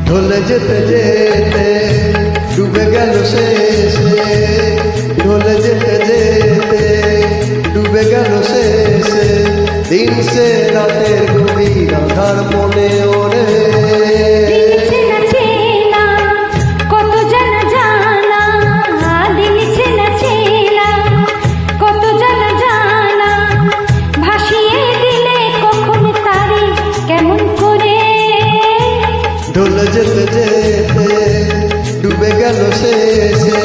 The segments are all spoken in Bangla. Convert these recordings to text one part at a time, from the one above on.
ঢলে যেতে যেতে ডুবে গেল শেষে, ঢলে যেতে যেতে ডুবে গেল শেষে, দিন সে রাতের গভীর আধার মনে ওরে। ঢলে যেতে যেতে ডুবে গেল শেষে।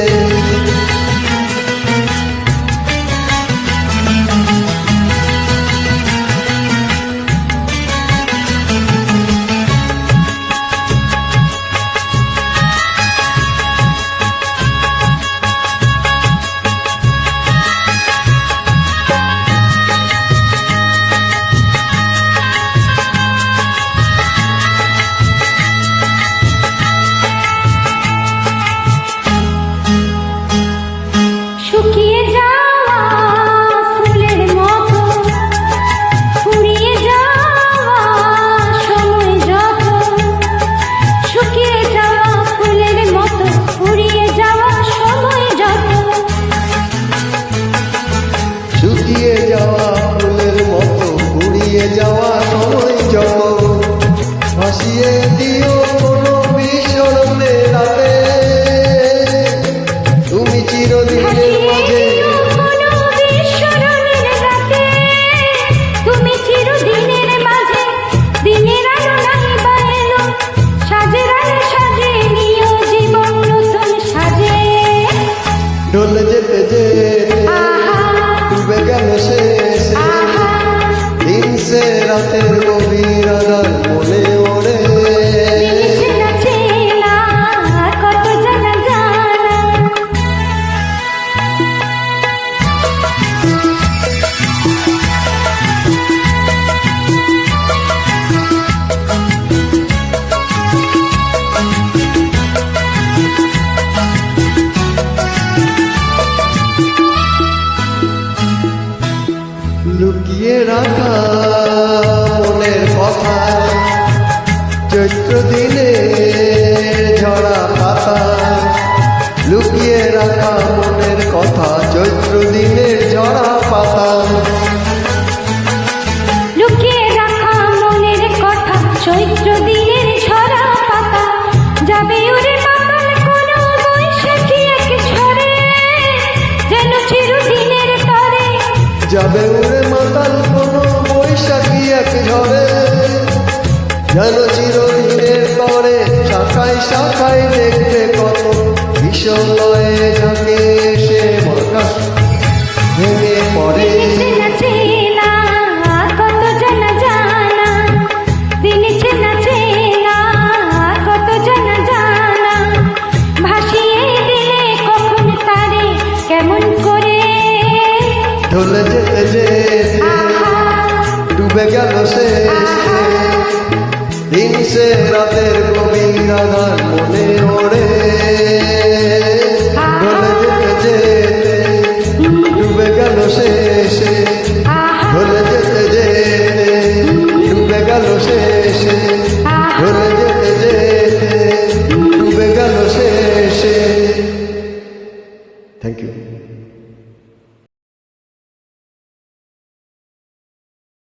শুকিয়ে যাওয়া ফুলের মতো ফুরিয়ে যাওয়া সময় যত, শুকিয়ে যাওয়া ফুলের মতো ফুরিয়ে যাওয়া সময় যত, শুকিয়ে যাওয়া ফুলের মতো ফুরিয়ে যাওয়া সময় যত, ভাসিয়ে দিও কোনো বিস্মরণে রাতে, তুমি চিরদিনের মাঝে, তুমি চিরদিনের মাঝে, দিনের আলো নাই বা এলো, সাজের আলো সাজে নিও জীবন নতুন সাজে। ঢলে যেতে যেতে ডুবে গেল শেষে, দিন সে রাতের গভীর আধার মনে ওরে। লুকিয়ে রাখা মনের কথা, চৈত্র দিনে ঝরা পাতা, লুকিয়ে রাখা মনের কথা, চৈত্র দিনের ঝরা পাতা, লুকিয়ে রাখা মনের কথা, চৈত্র দিনের ঝরা পাতা, যাবে উড়ে মাতাল কোনো বৈশাখী এক ঝড়ে, যেন চিরদিনের তরে, যাবে উড়ে মাতাল কোনো বৈশাখী এক ঝড়ে, যেন চিরদিনের তরে, শাখায় শাখায় দেখবে কত বিষলয়ে ঝাঁকে এসে মাথা ভেঙে পড়ে। কত জানা জানা দিন চেনা চেনা, কত জানা জানা ভাসিয়ে দিলে কখন তারে কেমন করে। ঢলে যেতে যেতে ডুবে গেল শেষে, দিন সে রাতের গভীর আধার মনে ওরে। ঢলে যেতে যেতে ডুবে গেল শেষে, ঢলে যেতে যেতে ডুবে গেল শেষে, ঢলে যেতে যেতে ডুবে গেল শেষে। Thank you.